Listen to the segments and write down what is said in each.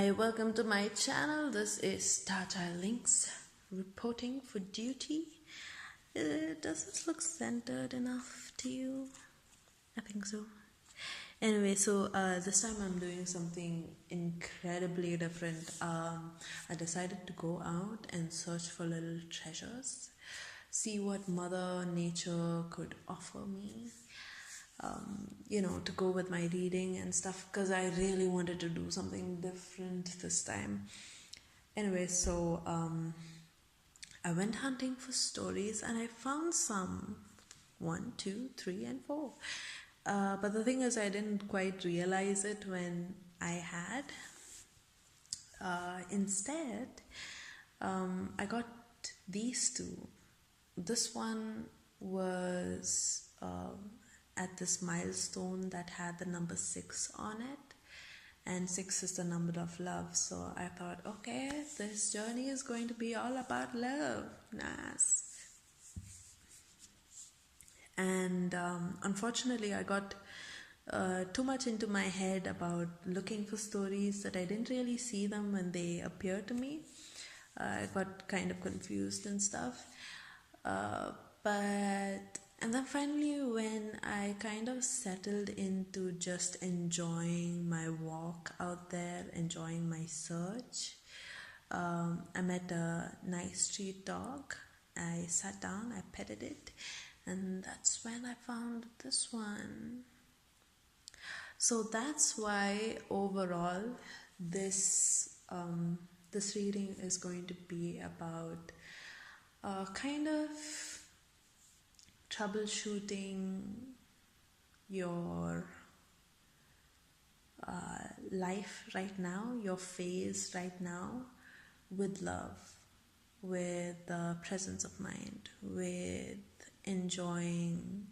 Hi, welcome to my channel. This is Tata Links reporting for duty. Does this look centered enough to you? I think so. Anyway, so this time I'm doing something incredibly different. I decided to go out and search for little treasures, see what Mother Nature could offer me. To go with my reading and stuff, because I really wanted to do something different this time. Anyway, so I went hunting for stories and I found some 1, 2, 3, and 4. But the thing is, I didn't quite realize it when I had. Instead, I got these two. This one was at this milestone that had the number 6 on it, and 6 is the number of love. So I thought, okay, this journey is going to be all about love. Nice. And unfortunately, I got too much into my head about looking for stories that I didn't really see them when they appeared to me. I got kind of confused and stuff. And then finally, when I kind of settled into just enjoying my walk out there, enjoying my search, I met a nice street dog. I sat down, I petted it, and that's when I found this one. So that's why overall this reading is going to be about kind of troubleshooting your life right now, your phase right now, with love, with presence of mind, with enjoying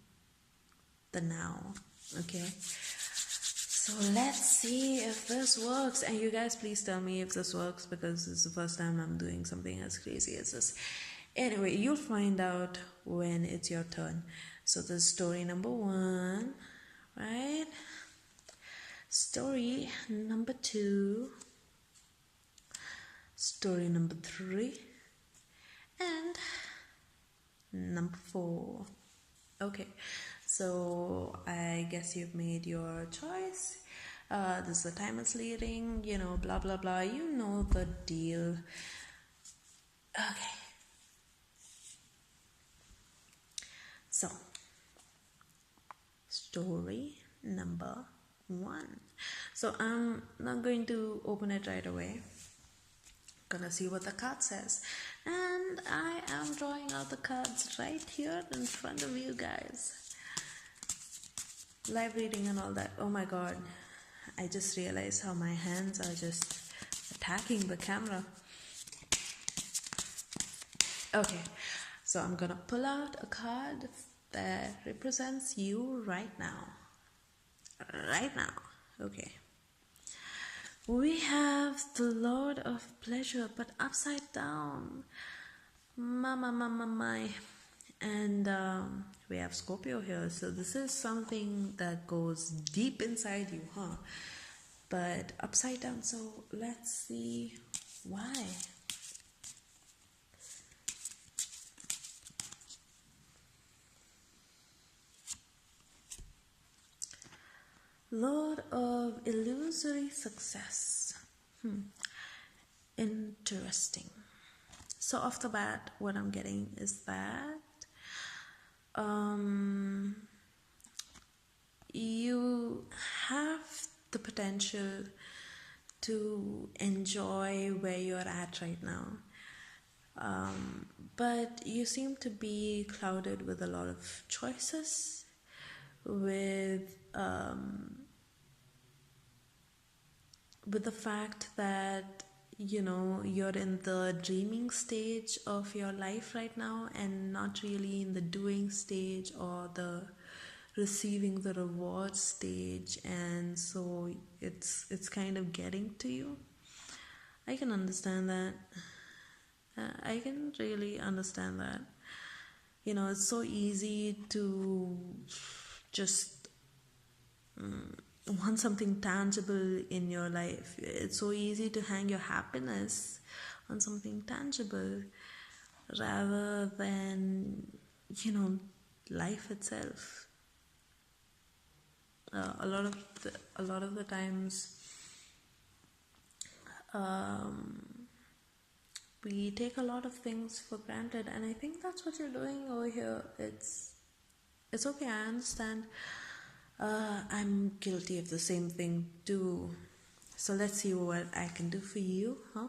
the now. Okay, so let's see if this works, and you guys please tell me if this works, because this is the first time I'm doing something as crazy as this. Anyway, you'll find out when it's your turn. So this is story number 1, right? Story number 2, story number 3, and number 4. Okay, so I guess you've made your choice. This is the timeless leading, blah blah blah. You know the deal. Okay. So, story number 1. So I'm not going to open it right away. Gonna see what the card says, and I am drawing out the cards right here in front of you guys. Live reading and all that. Oh my god, I just realized how my hands are just attacking the camera. Okay, so I'm gonna pull out a card that represents you right now. Okay. We have the Lord of Pleasure, but upside down. My. And we have Scorpio here. So this is something that goes deep inside you, huh? But upside down. So let's see why. Lord of Illusory Success. Interesting. So off the bat, what I'm getting is that you have the potential to enjoy where you're at right now. But you seem to be clouded with a lot of choices, with the fact that you're in the dreaming stage of your life right now, and not really in the doing stage or the receiving the reward stage, and so it's kind of getting to you. I can understand that. I can really understand that. It's so easy to just want something tangible in your life. It's so easy to hang your happiness on something tangible rather than, life itself. A lot of the times, we take a lot of things for granted, and I think that's what you're doing over here. It's okay, I understand. I'm guilty of the same thing too. So let's see what I can do for you, huh?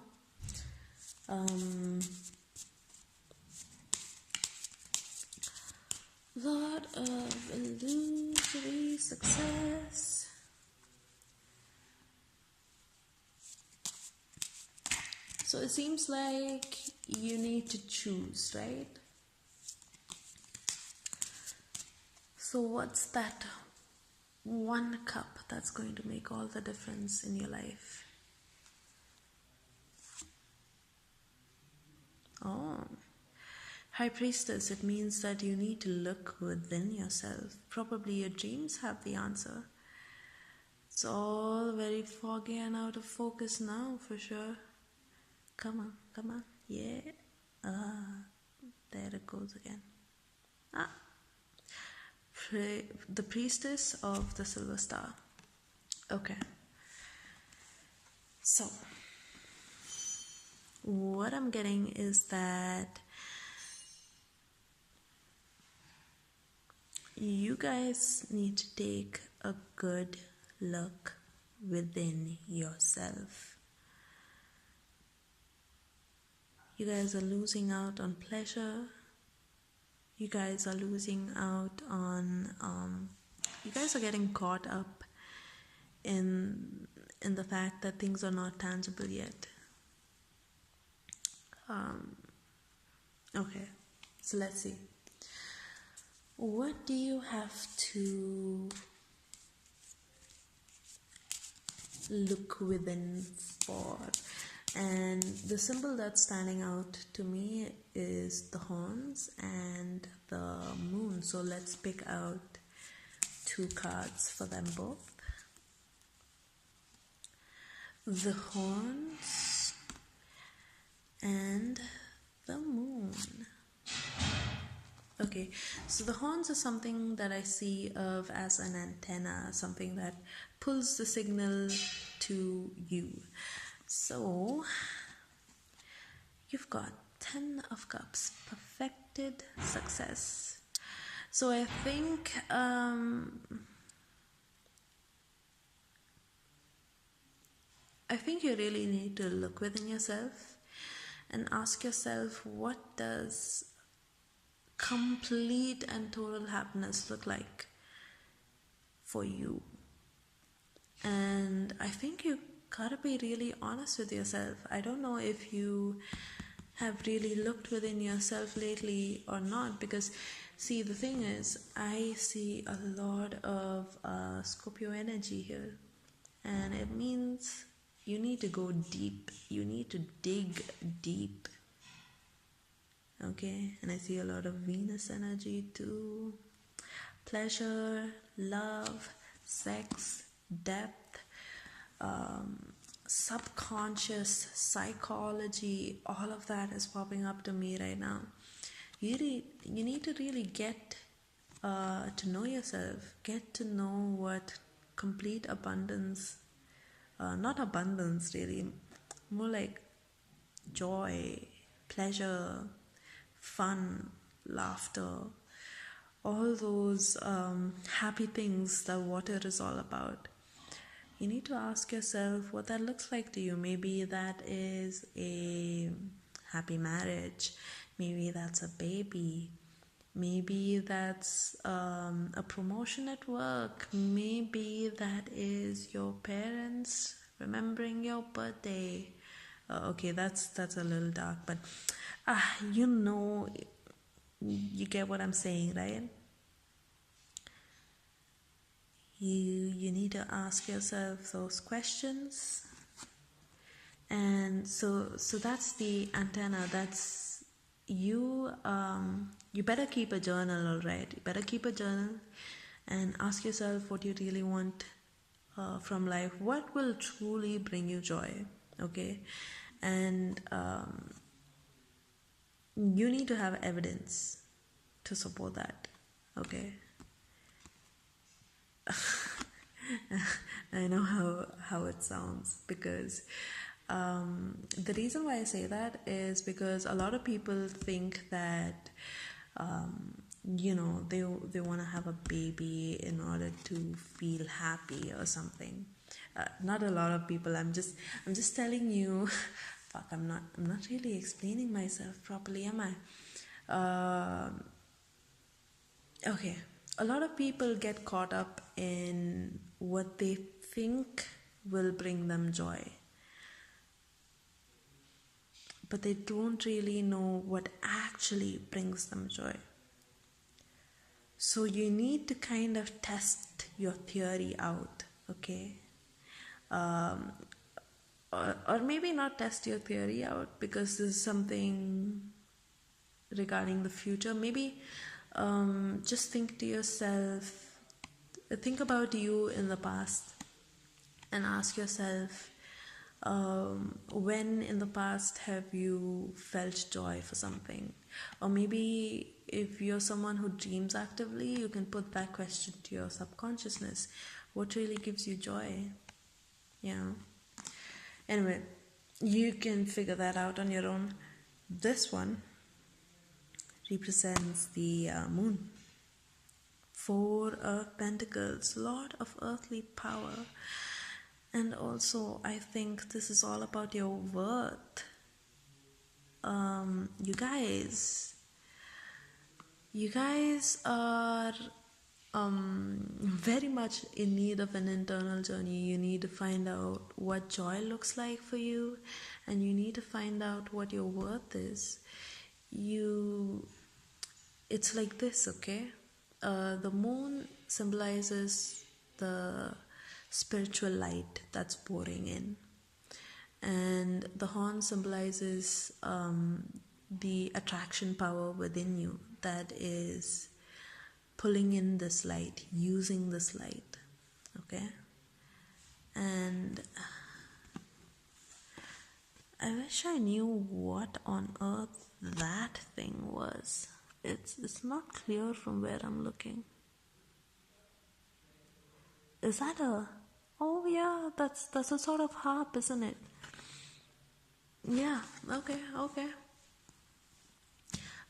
Lot of illusory success. So it seems like you need to choose, right? So what's that one cup that's going to make all the difference in your life? Oh, High Priestess, it means that you need to look within yourself. Probably your dreams have the answer. It's all very foggy and out of focus now, for sure. Come on, yeah. There it goes again. The Priestess of the Silver Star. Okay. So, what I'm getting is that you guys need to take a good look within yourself. You guys are losing out on pleasure. You guys are losing out on, you guys are getting caught up in the fact that things are not tangible yet. Okay, so let's see. What do you have to look within for? And the symbol that's standing out to me is the horns and the moon. So let's pick out 2 cards for them both. The horns and the moon. Okay, so the horns are something that I see of as an antenna, something that pulls the signal to you. So, you've got 10 of Cups, perfected success. So I think you really need to look within yourself and ask yourself, what does complete and total happiness look like for you? And I think you gotta be really honest with yourself. I don't know if you have really looked within yourself lately or not, because see, the thing is, I see a lot of Scorpio energy here, and it means you need to go deep, you need to dig deep. Okay, and I see a lot of Venus energy too. Pleasure, love, sex, depth, subconscious, psychology, all of that is popping up to me right now. You need to really get to know yourself, get to know what complete abundance, not abundance really, more like joy, pleasure, fun, laughter, all those happy things that water is all about. You need to ask yourself what that looks like to you. Maybe that is a happy marriage. Maybe that's a baby. Maybe that's a promotion at work. Maybe that is your parents remembering your birthday. Okay, that's a little dark, but you get what I'm saying, right? You need to ask yourself those questions. And so that's the antenna. That's you. You better keep a journal, all right? You better keep a journal and ask yourself what you really want from life, what will truly bring you joy, okay? And you need to have evidence to support that, okay? I know how it sounds, because the reason why I say that is because a lot of people think that they want to have a baby in order to feel happy or something. Not a lot of people. I'm just telling you. Fuck, I'm not really explaining myself properly, am I? Okay, a lot of people get caught up in what they think will bring them joy, but they don't really know what actually brings them joy. So you need to kind of test your theory out, okay? Or maybe not test your theory out, because this is something regarding the future. Maybe just think to yourself, think about you in the past and ask yourself, when in the past have you felt joy for something? Or maybe if you're someone who dreams actively, you can put that question to your subconsciousness. What really gives you joy? Yeah. Anyway, you can figure that out on your own. This one represents the moon. 4 of Pentacles, Lord of earthly power. And also, I think this is all about your worth. You guys are very much in need of an internal journey. You need to find out what joy looks like for you, and you need to find out what your worth is. It's like this, okay? The moon symbolizes the spiritual light that's pouring in, and the horn symbolizes the attraction power within you that is pulling in this light, using this light, okay? And I wish I knew what on earth that thing was. It's not clear from where I'm looking. Is that a... Oh yeah, that's a sort of harp, isn't it? Yeah, okay.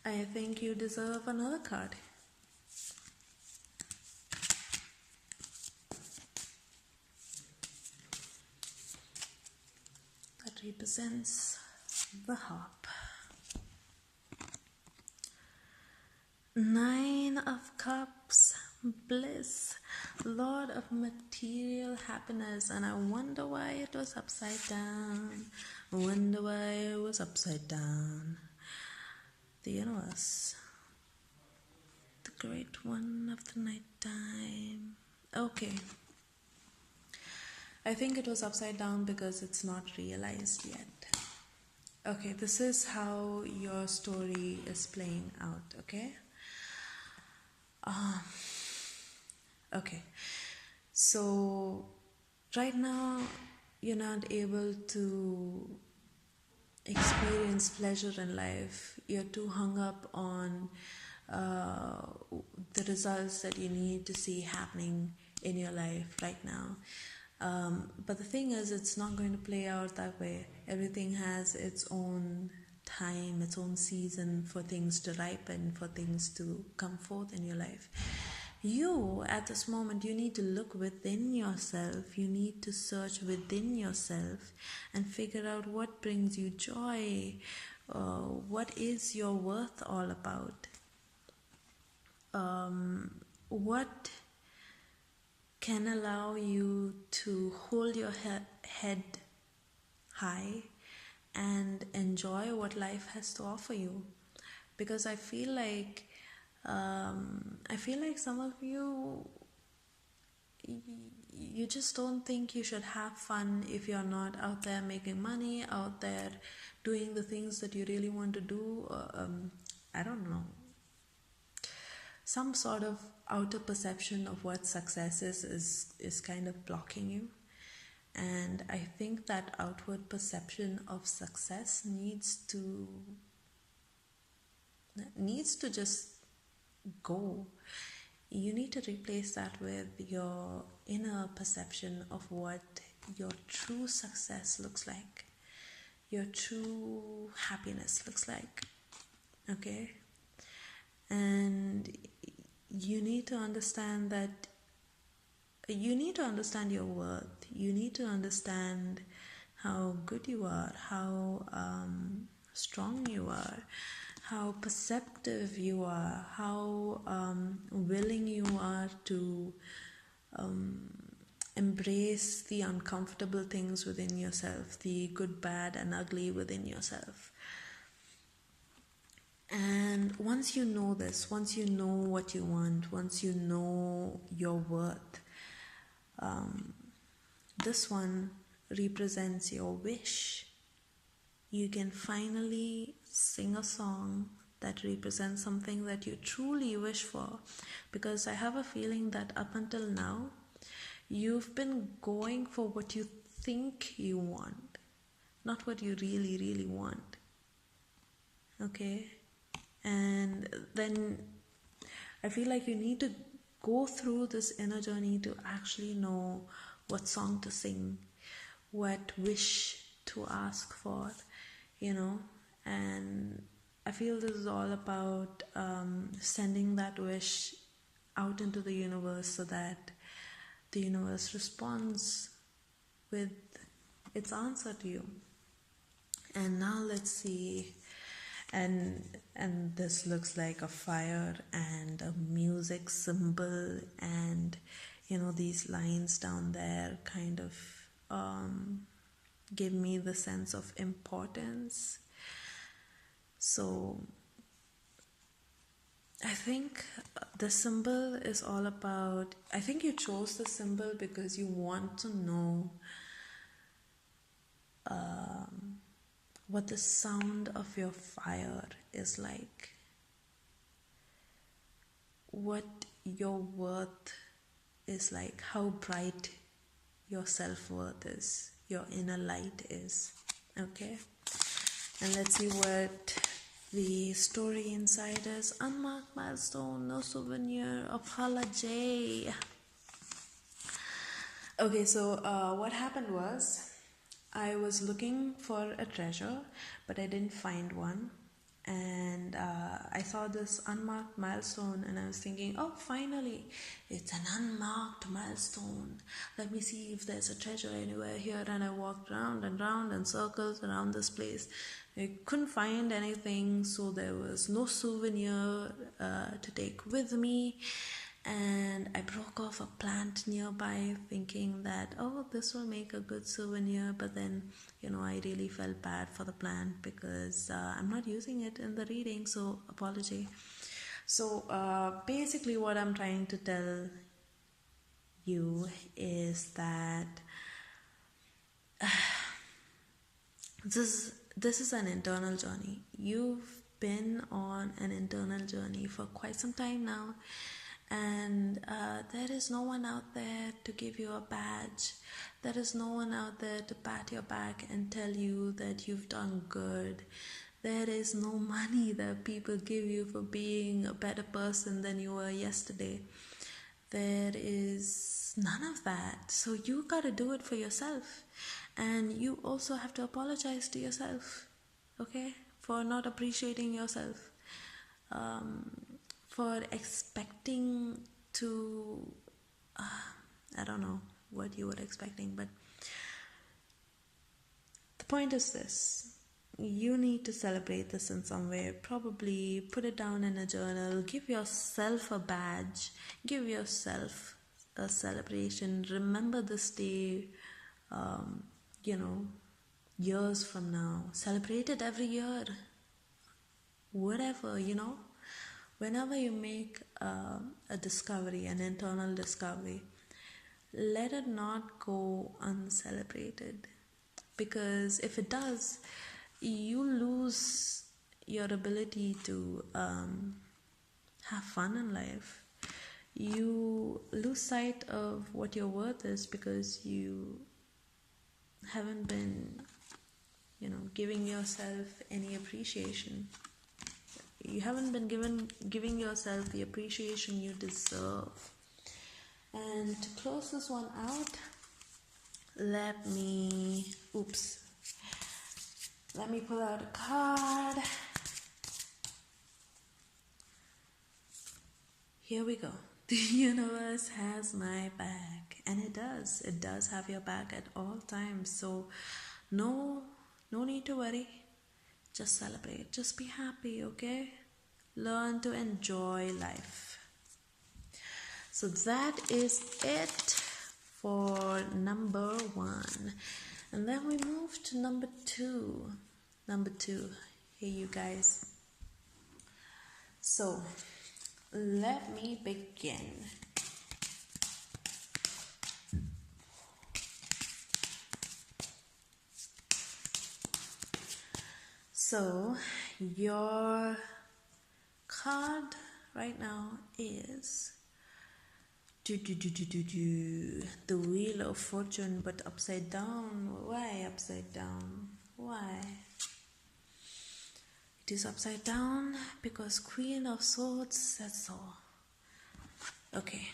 I think you deserve another card. That represents the harp. 9 of Cups, bliss, Lord of material happiness. And I wonder why it was upside down. The universe, the great one of the night time. Okay, I think it was upside down because it's not realized yet. Okay, this is how your story is playing out, okay? Okay, so right now you're not able to experience pleasure in life. You're too hung up on the results that you need to see happening in your life right now. But the thing is, it's not going to play out that way. Everything has its own time, its own season for things to ripen, for things to come forth in your life. You, at this moment, you need to look within yourself. You need to search within yourself and figure out what brings you joy. What is your worth all about? What can allow you to hold your head high and enjoy what life has to offer you? Because I feel like some of you just don't think you should have fun if you're not out there making money, out there doing the things that you really want to do. I don't know. some sort of outer perception of what success is kind of blocking you. And I think that outward perception of success needs to just go. You need to replace that with your inner perception of what your true success looks like, your true happiness looks like. Okay? And you need to understand that you need to understand your worth. You need to understand how good you are, how strong you are, how perceptive you are, how willing you are to embrace the uncomfortable things within yourself, the good, bad, and ugly within yourself. And once you know this, once you know what you want, once you know your worth, this one represents your wish. You can finally sing a song that represents something that you truly wish for. Because I have a feeling that up until now, you've been going for what you think you want, not what you really, really want. Okay? And then I feel like you need to go through this inner journey to actually know what song to sing, what wish to ask for, and I feel this is all about sending that wish out into the universe so that the universe responds with its answer to you. And now let's see. And this looks like a fire and a music symbol, and these lines down there kind of give me the sense of importance. So I think the symbol is all about, I think you chose the symbol because you want to know what the sound of your fire is like, what your worth is like, how bright your self-worth is, your inner light is. Okay? And let's see what the story inside is. Unmarked milestone, no souvenir, apology. Okay, so what happened was, I was looking for a treasure, but I didn't find one. And I saw this unmarked milestone, and I was thinking, oh, finally, it's an unmarked milestone. Let me see if there's a treasure anywhere here. And I walked round and round and circles around this place. I couldn't find anything, so there was no souvenir to take with me. And I broke off a plant nearby thinking that, oh, this will make a good souvenir. But then, I really felt bad for the plant because I'm not using it in the reading, so apology. So basically what I'm trying to tell you is that this is an internal journey. You've been on an internal journey for quite some time now. And there is no one out there to give you a badge. There is no one out there to pat your back and tell you that you've done good. There is no money that people give you for being a better person than you were yesterday. There is none of that. So you gotta do it for yourself. And you also have to apologize to yourself, okay, for not appreciating yourself. For expecting to, I don't know what you were expecting, but the point is this. You need to celebrate this in some way. Probably put it down in a journal. Give yourself a badge. Give yourself a celebration. Remember this day, years from now. Celebrate it every year. Whatever, Whenever you make a discovery, an internal discovery, let it not go uncelebrated. Because if it does, you lose your ability to have fun in life. You lose sight of what your worth is because you haven't been, giving yourself any appreciation. You haven't been giving yourself the appreciation you deserve. And to close this one out, let me pull out a card. Here we go. The universe has my back, and it does have your back at all times. So no need to worry. Just celebrate, just be happy, okay? Learn to enjoy life. So that is it for number 1. And then we move to number 2. Here you guys. So let me begin. So your card right now is the Wheel of Fortune, but upside down. Why upside down? Why? It is upside down because Queen of Swords said so. Okay,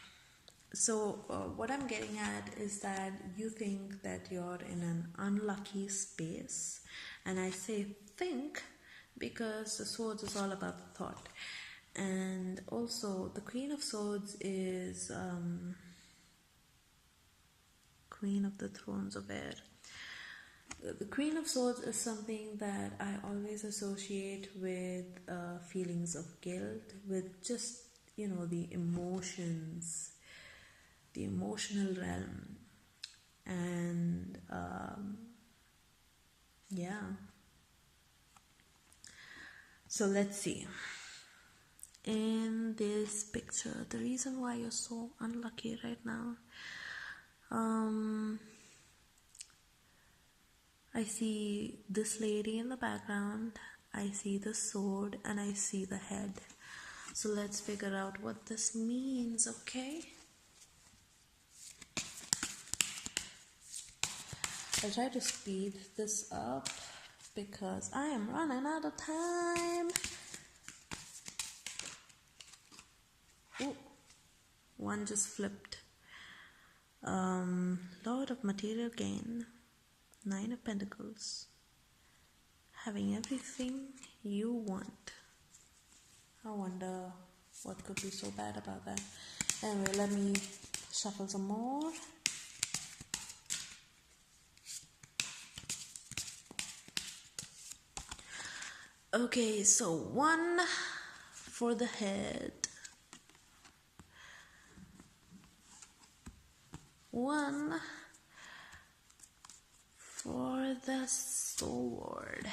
so what I'm getting at is that you think that you're in an unlucky space, and I say think because the Swords is all about the thought. And also the Queen of Swords is Queen of the Thrones of Air. The Queen of Swords is something that I always associate with feelings of guilt, with just, the emotions, the emotional realm. And so let's see. In this picture, the reason why you're so unlucky right now, I see this lady in the background, I see the sword, and I see the head. So let's figure out what this means, okay? I'll try to speed this up because I am running out of time. Ooh, one just flipped. Lord of Material Gain, 9 of Pentacles, having everything you want. I wonder what could be so bad about that. Anyway, let me shuffle some more. Okay, so 1 for the head, 1 for the sword,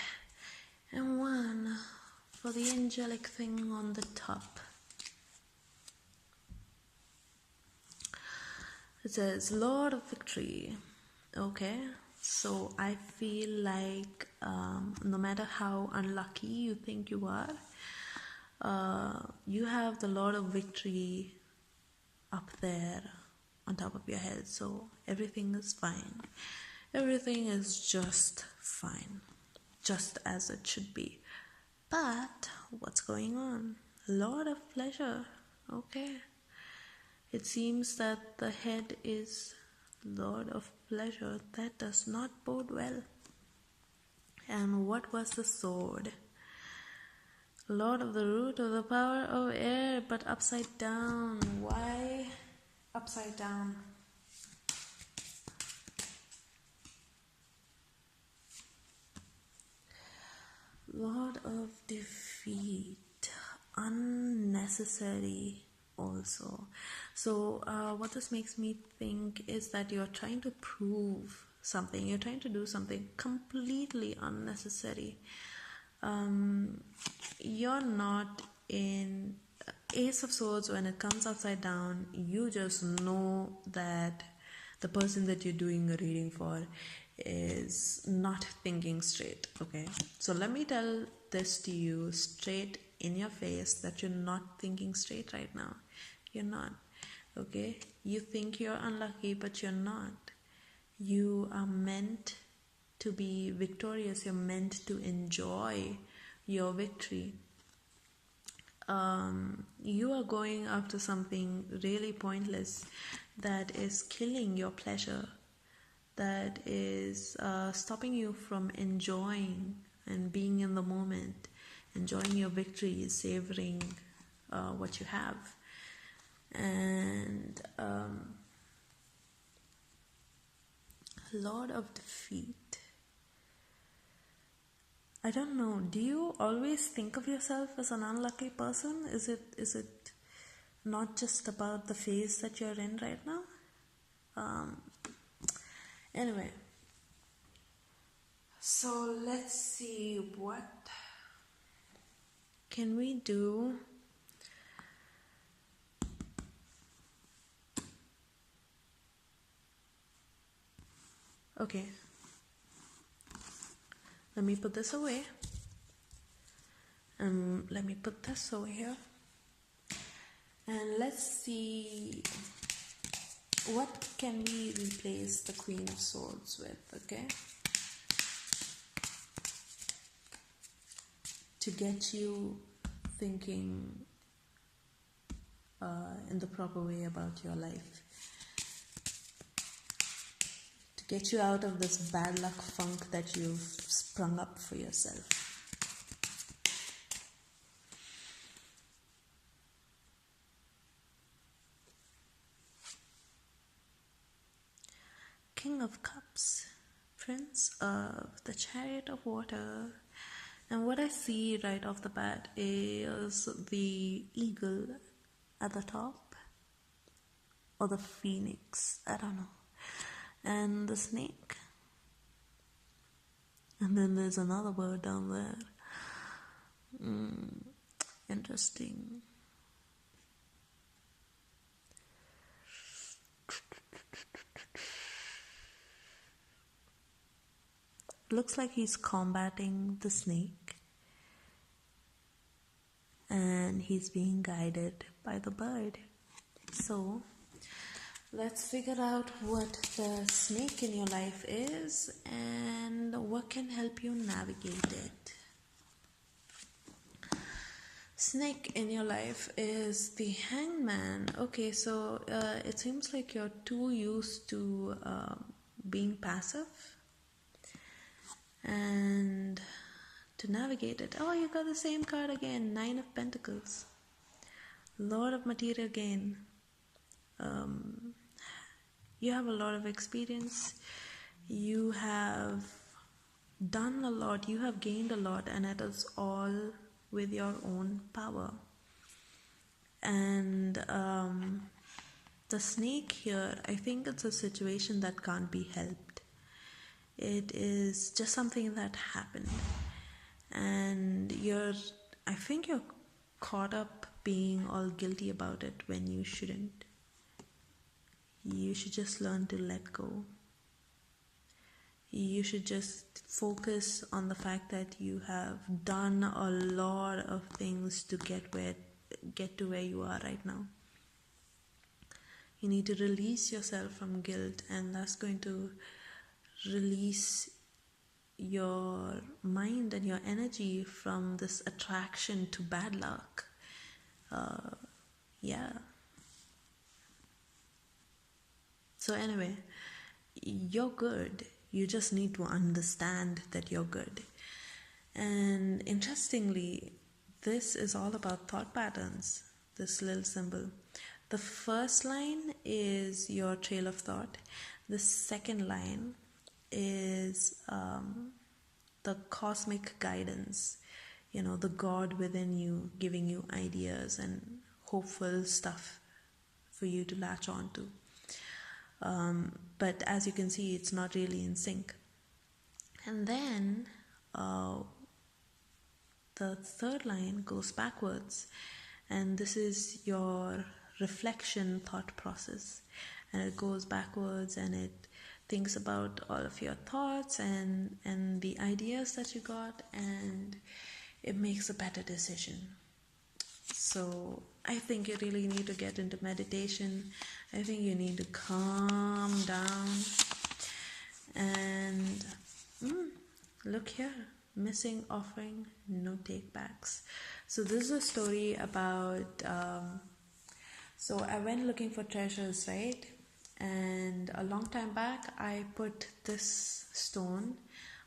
and 1 for the angelic thing on the top. It says Lord of Victory. Okay, so I feel like no matter how unlucky you think you are, you have the Lord of Victory up there on top of your head, so everything is fine. Everything is just fine, just as it should be. But what's going on? Lord of Pleasure. Okay, it seems that the head is Lord of Pleasure. That does not bode well. And what was the sword? Lord of the Root of the Power of Air, but upside down. Why upside down? Lord of Defeat, unnecessary also. So what this makes me think is that you're trying to prove something. You're trying to do something completely unnecessary. You're not in Ace of Swords. When it comes upside down, you just know that the person that you're doing a reading for is not thinking straight. Okay, so let me tell this to you straight in your face that you're not thinking straight right now. You're not. Okay? You think you're unlucky, but you're not. You are meant to be victorious. You're meant to enjoy your victory. You are going after something really pointless that is killing your pleasure, that is stopping you from enjoying and being in the moment, enjoying your victories, savoring what you have. And Lord of Defeat. I don't know. Do you always think of yourself as an unlucky person? Is it not just about the phase that you're in right now? Anyway, so let's see, what can we do? Okay, let me put this away. Let me put this over here. And let's see, what can we replace the Queen of Swords with, okay? To get you thinking in the proper way about your life. To get you out of this bad luck funk that you've sprung up for yourself. King of Cups, Prince of the Chariot of Water. And what I see right off the bat is the eagle at the top, or the phoenix, I don't know, and the snake. And then there's another bird down there. Interesting. Looks like he's combating the snake, and he's being guided by the bird. So let's figure out what the snake in your life is and what can help you navigate it. Snake in your life is the Hangman. Okay, so it seems like you're too used to being passive and to navigate it. Oh, you got the same card again, 9 of Pentacles, Lord of Material Gain. You have a lot of experience, you have done a lot, you have gained a lot, and it is all with your own power. And the snake here, I think it's a situation that can't be helped. It is just something that happened, and I think you're caught up being all guilty about it when you shouldn't. You should just learn to let go. You should just focus on the fact that you have done a lot of things to get to where you are right now. You need to release yourself from guilt, and that's going to release your mind and your energy from this attraction to bad luck. So anyway, you're good. You just need to understand that you're good. And interestingly, this is all about thought patterns, this little symbol. The first line is your trail of thought. The second line is the cosmic guidance, the God within you giving you ideas and hopeful stuff for you to latch on to. But as you can see, it's not really in sync. And then the third line goes backwards, and this is your reflection thought process, and it goes backwards and it thinks about all of your thoughts and the ideas that you got, and it makes a better decision. So I think you really need to get into meditation. I think you need to calm down. And look here, missing offering, no take backs. So this is a story about so I went looking for treasures, right? And a long time back I put this stone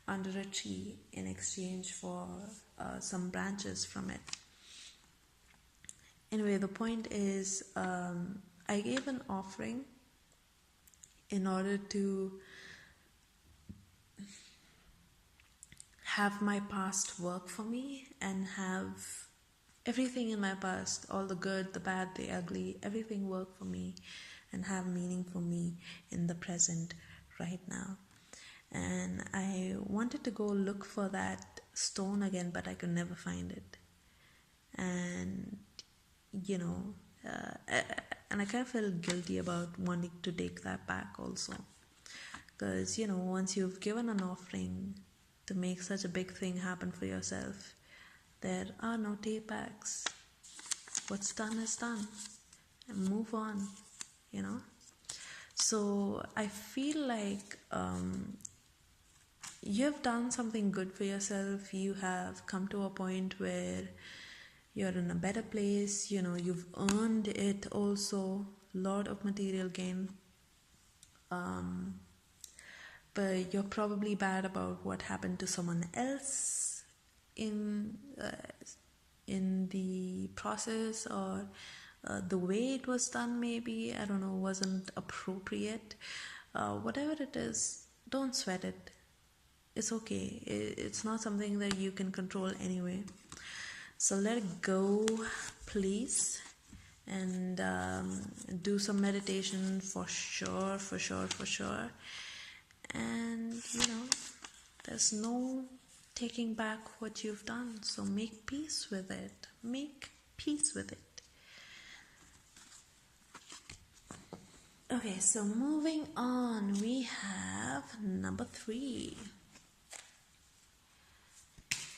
under a tree in exchange for some branches from it. Anyway, the point is, I gave an offering in order to have my past work for me and have everything in my past, all the good, the bad, the ugly, everything work for me and have meaning for me in the present right now. And I wanted to go look for that stone again, but I could never find it. And and I kind of felt guilty about wanting to take that back also, because once you've given an offering to make such a big thing happen for yourself, there are no take backs. What's done is done, and move on. So I feel like you have done something good for yourself. You have come to a point where you're in a better place, you've earned it also, lot of material gain. But you're probably bad about what happened to someone else in the process, or the way it was done, maybe, I don't know, wasn't appropriate. Whatever it is, don't sweat it. It's okay. It's not something that you can control anyway. So let it go, please, and do some meditation for sure. And there's no taking back what you've done. So make peace with it. Okay, so moving on, we have number 3.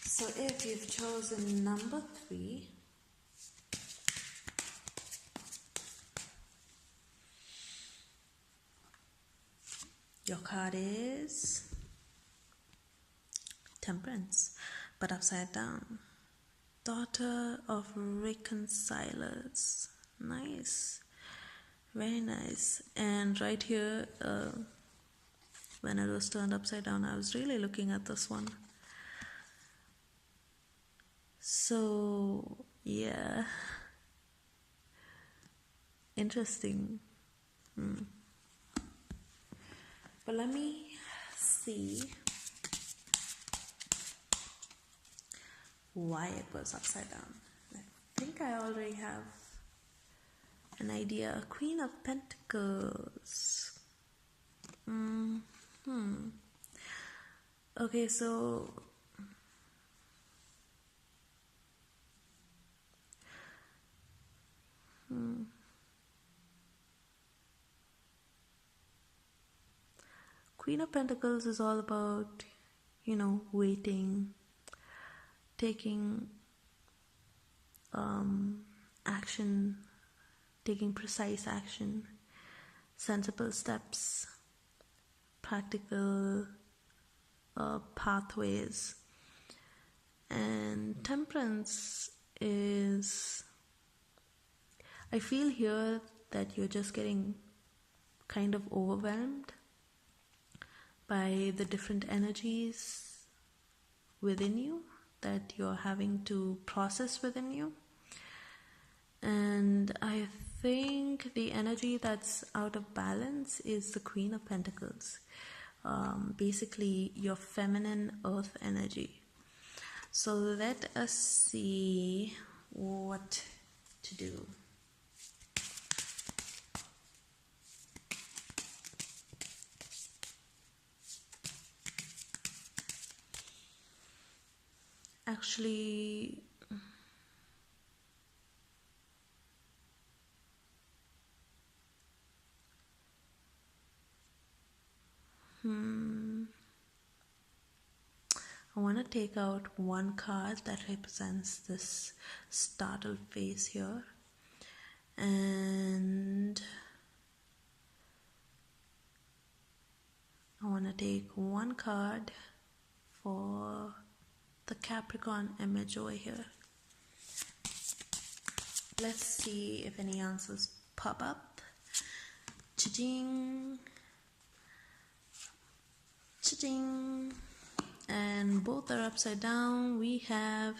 So if you've chosen number 3, your card is Temperance, but upside down. Daughter of Reconcilers. Nice. Very nice. And right here, when it was turned upside down, I was really looking at this one. So, yeah. Interesting. But let me see why it was upside down. I think I already have an idea. Queen of Pentacles. Okay, so Queen of Pentacles is all about, waiting, taking action, taking precise action, sensible steps, practical pathways. And Temperance is, I feel here that you're just getting kind of overwhelmed by the different energies within you that you're having to process within you. And I think the energy that's out of balance is the Queen of Pentacles. Basically your feminine earth energy. So let us see what to do. Actually, I want to take out one card that represents this startled face here, and I want to take one card for the Capricorn image over here. Let's see if any answers pop up. Cha-ching! Cha-ching! And both are upside down. We have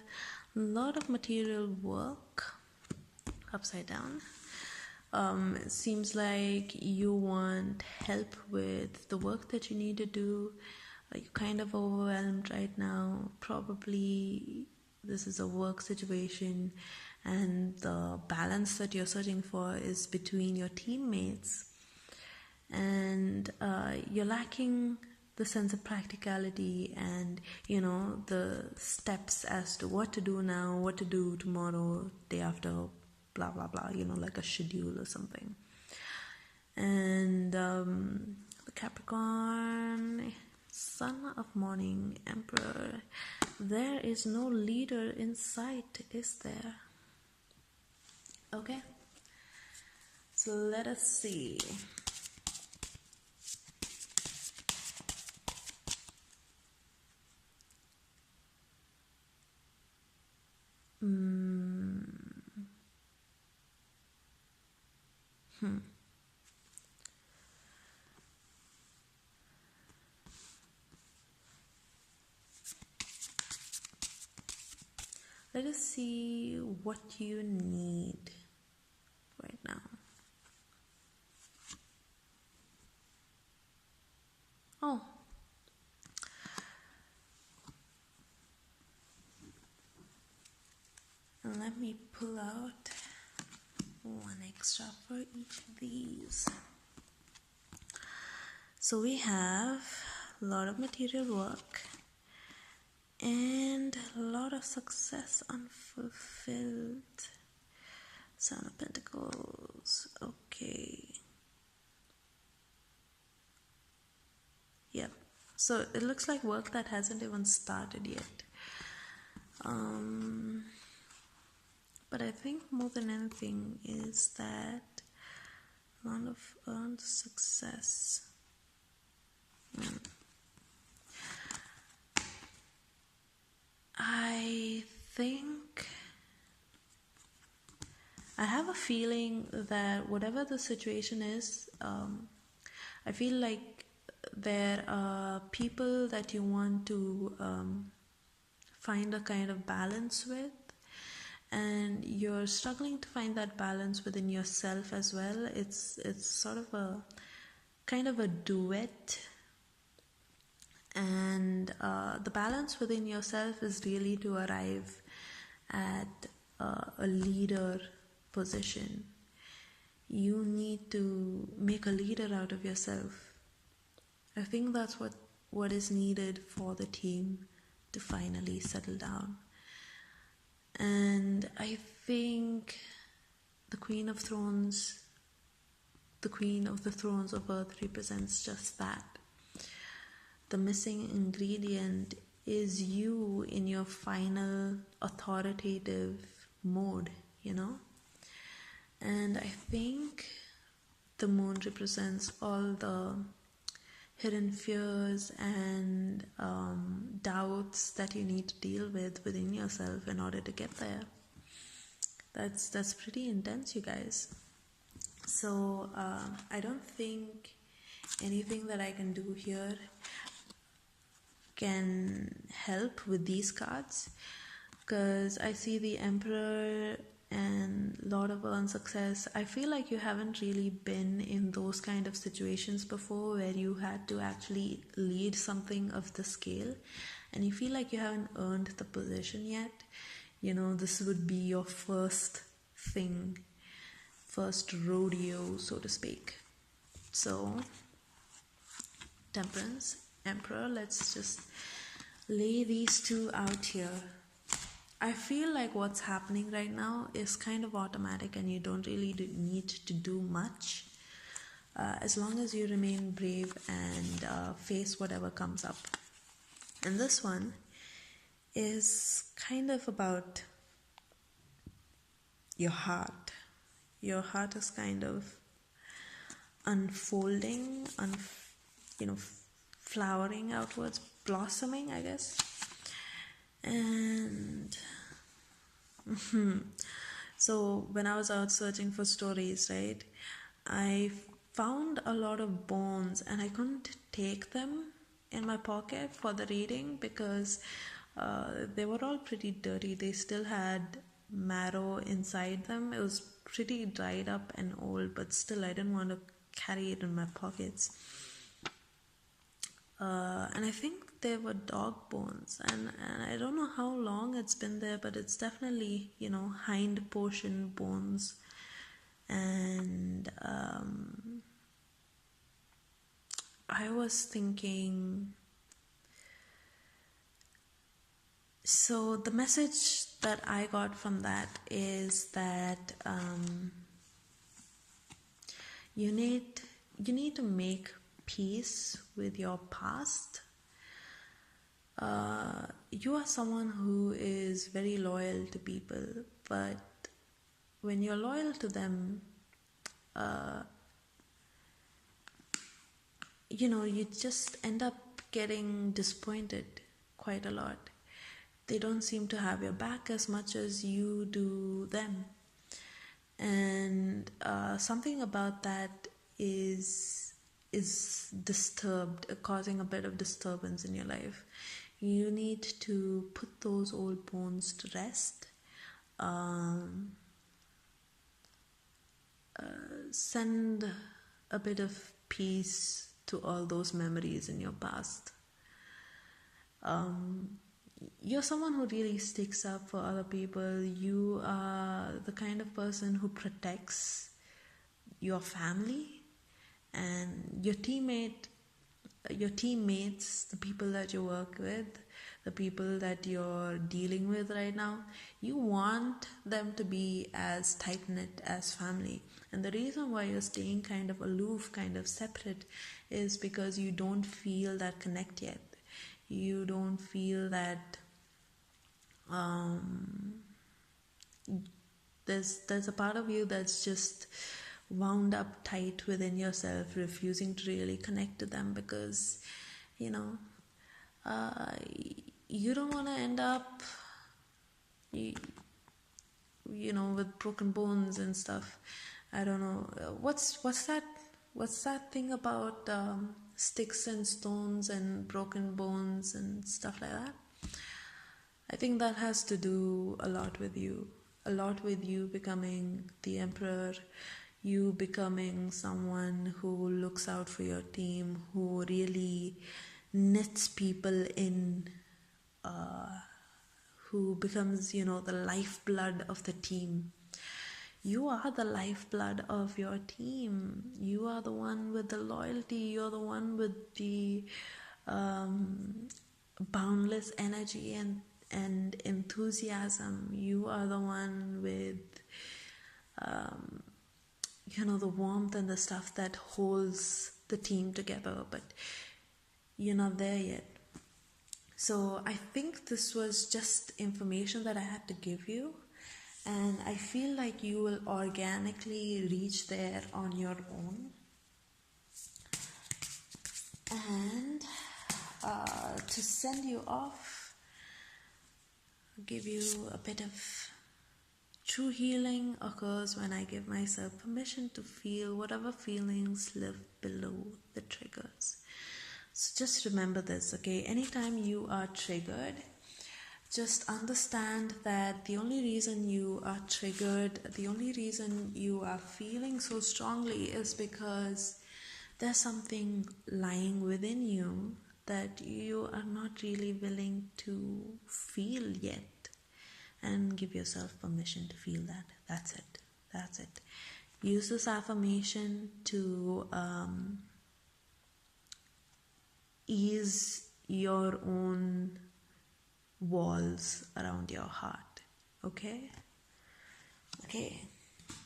a lot of material work upside down. It seems like you want help with the work that you need to do. You're kind of overwhelmed right now. Probably this is a work situation, and the balance that you're searching for is between your teammates, and you're lacking the sense of practicality and the steps as to what to do now, what to do tomorrow, day after, blah blah blah, like a schedule or something. And the Capricorn, Son of Morning, Emperor, there is no leader in sight, is there? Okay, so let us see. Let us see what you need right now. Oh. And let me pull out one extra for each of these. So we have a lot of material work and a lot of success unfulfilled. Seven of Pentacles. Okay. Yeah. So it looks like work that hasn't even started yet. But I think more than anything is that a lot of earned success. I think I have a feeling that whatever the situation is, I feel like there are people that you want to find a kind of balance with, and you're struggling to find that balance within yourself as well. It's sort of a kind of a duet, and the balance within yourself is really to arrive at a leader position. You need to make a leader out of yourself. I think that's what is needed for the team to finally settle down. And I think the Queen of the Thrones of Earth represents just that. The missing ingredient is you in your final authoritative mode, And I think the moon represents all the hidden fears and doubts that you need to deal with within yourself in order to get there. That's pretty intense, you guys. So I don't think anything that I can do here can help with these cards, because I see the Emperor and Lord of Earned Success. I feel like you haven't really been in those kind of situations before where you had to actually lead something of the scale, and you feel like you haven't earned the position yet. This would be your first thing, first rodeo, so to speak. So Temperance, Emperor, let's just lay these two out here. I feel like what's happening right now is kind of automatic, and you don't really need to do much as long as you remain brave and face whatever comes up. And this one is kind of about your heart. Your heart is kind of unfolding, flowering outwards, blossoming, I guess. And so when I was out searching for stories, right, I found a lot of bones and I couldn't take them in my pocket for the reading because they were all pretty dirty. They still had marrow inside them. It was pretty dried up and old, but still I didn't want to carry it in my pockets. And I think they were dog bones, and I don't know how long it's been there, but it's definitely, hind portion bones. And I was thinking, so the message that I got from that is that you need to make peace with your past. You are someone who is very loyal to people, but when you're loyal to them, you just end up getting disappointed quite a lot. They don't seem to have your back as much as you do them. And something about that is disturbed, causing a bit of disturbance in your life. You need to put those old bones to rest. Send a bit of peace to all those memories in your past. You're someone who really sticks up for other people. You are the kind of person who protects your family and your teammates, the people that you work with, the people that you're dealing with right now. You want them to be as tight-knit as family. And the reason why you're staying kind of aloof, kind of separate, is because you don't feel that connect yet. You don't feel that there's a part of you that's just wound up tight within yourself, refusing to really connect to them because you don't want to end up with broken bones and stuff. I don't know what's that thing about sticks and stones and broken bones and stuff like that. I think that has to do a lot with you becoming the emperor, you becoming someone who looks out for your team, who really knits people in, who becomes, the lifeblood of the team. You are the lifeblood of your team. You are the one with the loyalty. You're the one with the boundless energy and enthusiasm. You are the one with the warmth and the stuff that holds the team together, but you're not there yet. So I think this was just information that I had to give you, and I feel like you will organically reach there on your own. And to send you off, I'll give you a bit of true healing occurs when I give myself permission to feel whatever feelings live below the triggers. So just remember this, okay? Anytime you are triggered, just understand that the only reason you are triggered, the only reason you are feeling so strongly is because there's something lying within you that you are not really willing to feel yet. And give yourself permission to feel that. That's it. Use this affirmation to ease your own walls around your heart. Okay,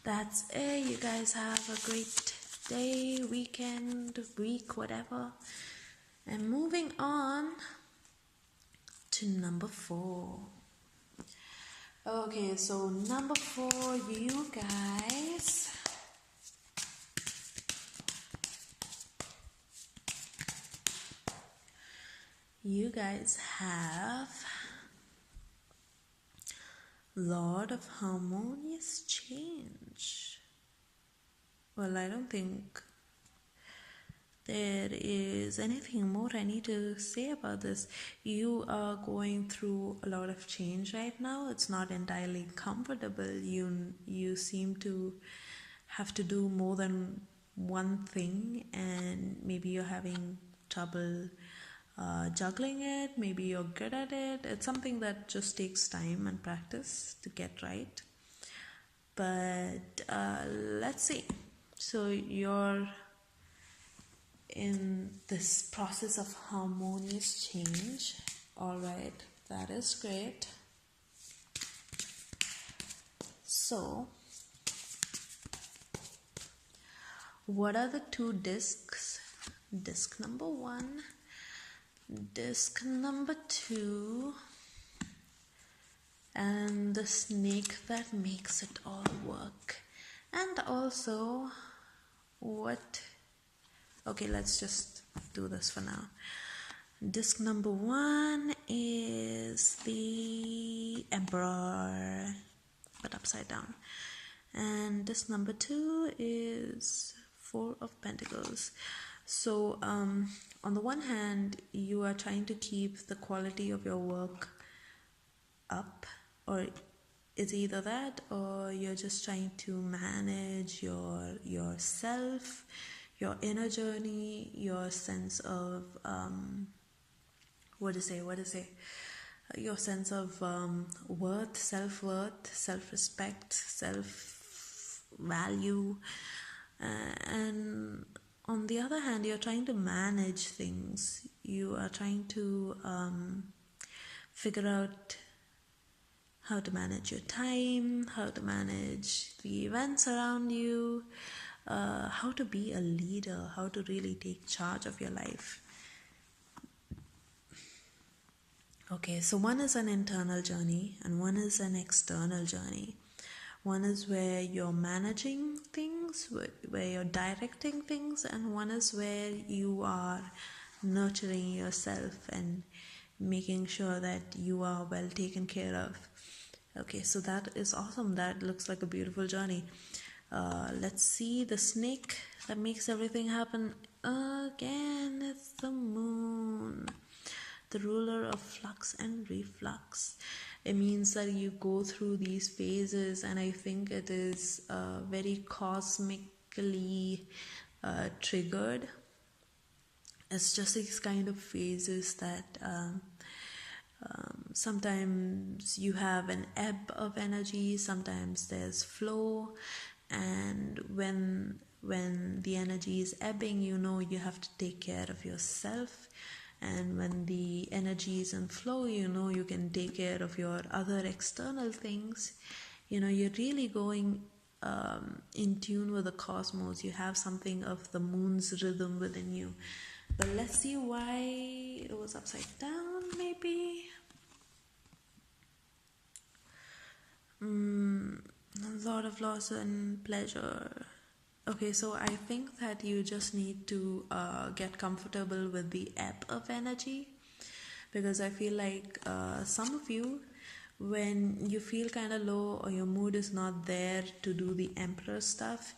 that's it. You guys have a great day, weekend, week, whatever. And moving on to number 4. Okay, so number 4, you guys. You guys have lot of harmonious change. Well, I don't think there is anything more I need to say about this. You are going through a lot of change right now. It's not entirely comfortable. You seem to have to do more than one thing, and maybe you're having trouble juggling it. Maybe you're good at it. It's something that just takes time and practice to get right. But let's see. So you're in this process of harmonious change. All right, that is great. So what are the 2 discs? Disc number 1, disc number 2, and the snake that makes it all work. And also okay, let's just do this for now. Disc number 1 is the Emperor, but upside down. And disc number 2 is 4 of Pentacles. So on the one hand, you are trying to keep the quality of your work up, or it's either that, or you're just trying to manage yourself, your inner journey, your sense of your sense of worth, self-worth, self-respect, self-value, and on the other hand, you're trying to manage things. You are trying to figure out how to manage your time, how to manage the events around you, how to be a leader, how to really take charge of your life. Okay, so one is an internal journey and one is an external journey. One is where you're managing things, where you're directing things, and one is where you are nurturing yourself and making sure that you are well taken care of. Okay, so that is awesome. That looks like a beautiful journey. Let's see the snake that makes everything happen. Again, it's the moon, the ruler of flux and reflux. It means that you go through these phases, and I think it is very cosmically triggered. It's just these kind of phases that sometimes you have an ebb of energy, sometimes there's flow, and when the energy is ebbing, you know you have to take care of yourself. And when the energy is in flow, you know you can take care of your other external things. You know, you're really going in tune with the cosmos. You have something of the moon's rhythm within you. But let's see why it was upside down, maybe. A lot of loss and pleasure. Okay, so I think that you just need to get comfortable with the ebb of energy, because I feel like some of you, when you feel kind of low or your mood is not there to do the emperor stuff,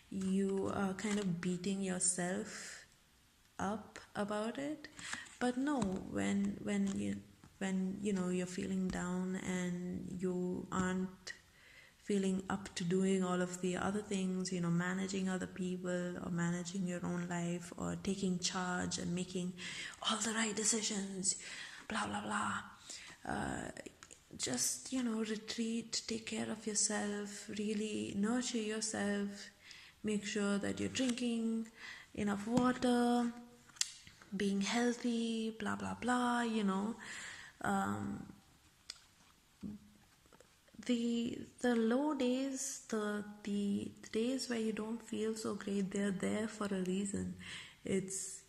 you are kind of beating yourself up about it. But no, when you know you're feeling down and you aren't feeling up to doing all of the other things, you know, managing other people or managing your own life or taking charge and making all the right decisions, blah blah blah, just, you know, retreat, take care of yourself, really nurture yourself, make sure that you're drinking enough water, being healthy, blah blah blah, you know. The low days, the days where you don't feel so great, they're there for a reason. It's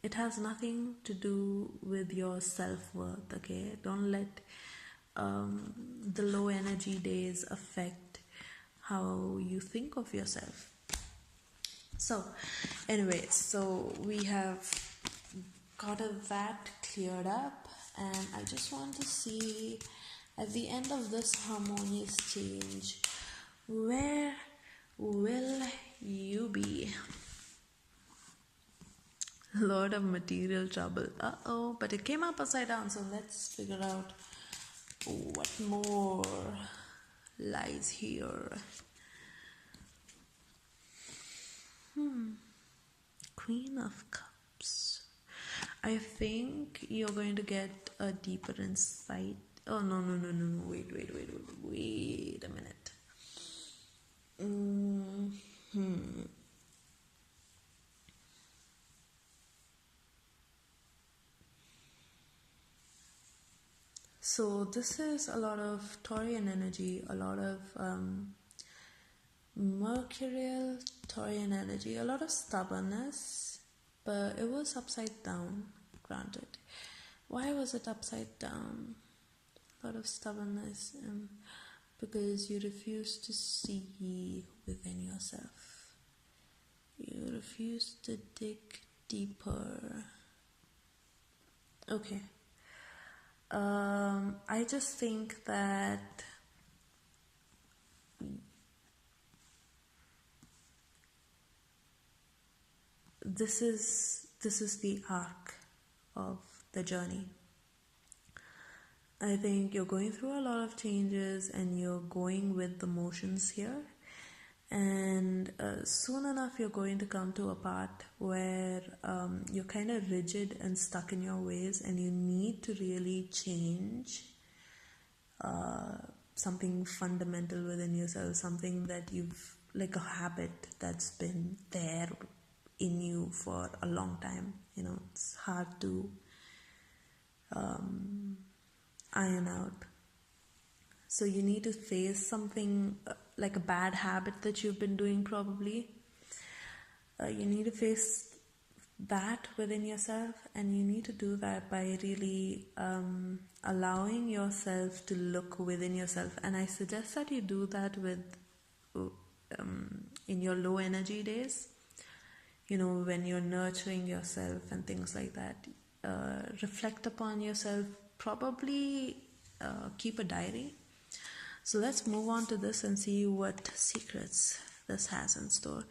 it has nothing to do with your self-worth. Okay, don't let the low energy days affect how you think of yourself. So anyways, so we have got that cleared up, and I just want to see at the end of this harmonious change, where will you be? Lord of material trouble. But it came up upside down, so let's figure out what more lies here. Queen of Cups. I think you're going to get a deeper insight. Oh, no. Wait a minute. So this is a lot of Taurian energy, a lot of Mercurial Taurian energy, a lot of stubbornness, but it was upside down, granted. Why was it upside down? A lot of stubbornness, because you refuse to see within yourself. You refuse to dig deeper. Okay. I just think that this is the arc of the journey. I think you're going through a lot of changes and you're going with the motions here, and soon enough you're going to come to a part where you're kind of rigid and stuck in your ways, and you need to really change something fundamental within yourself, something that you've, like a habit that's been there in you for a long time. It's hard to iron out. So you need to face something like a bad habit that you've been doing, probably. You need to face that within yourself, and you need to do that by really allowing yourself to look within yourself. And I suggest that you do that with in your low energy days, when you're nurturing yourself and things like that. Reflect upon yourself, probably keep a diary. So let's move on to this and see what secrets this has in store.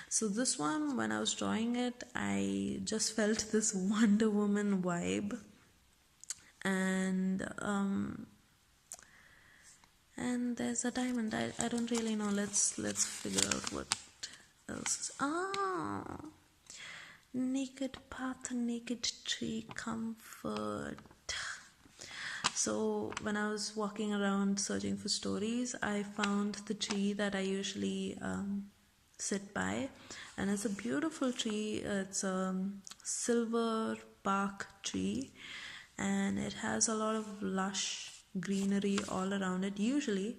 So this one, when I was drawing it, I just felt this Wonder Woman vibe, and there's a diamond. I don't really know. Let's figure out what else. Naked path, naked tree, comfort. So when I was walking around searching for stories, I found the tree that I usually sit by, and it's a beautiful tree. It's a silver bark tree, and it has a lot of lush greenery all around it usually.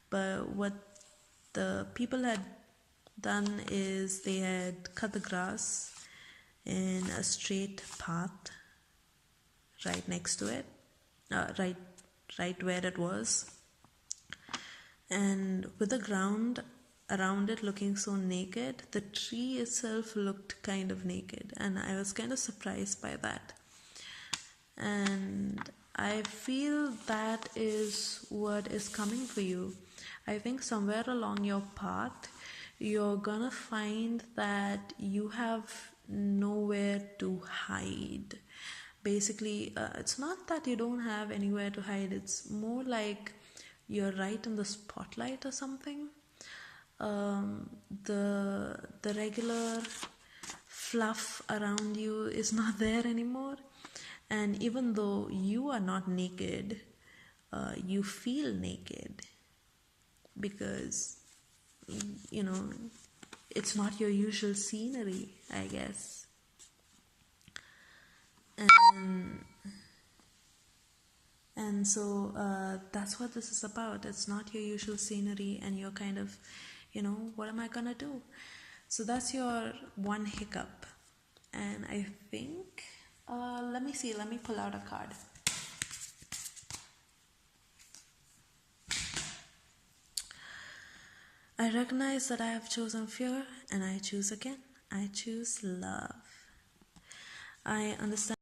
But what the people had done is they had cut the grass in a straight path right next to it, right where it was, and with the ground around it looking so naked, the tree itself looked kind of naked, and I was kind of surprised by that. And I feel that is what is coming for you. I think somewhere along your path you're gonna find that you have nowhere to hide. Basically, it's not that you don't have anywhere to hide, it's more like you're right in the spotlight or something. The regular fluff around you is not there anymore, and even though you are not naked, you feel naked, because it's not your usual scenery, I guess. And so that's what this is about. It's not your usual scenery, and you're kind of, what am I gonna do? So that's your one hiccup. And I think Let me see. Let me pull out a card. I recognize that I have chosen fear, and I choose again. I choose love. I understand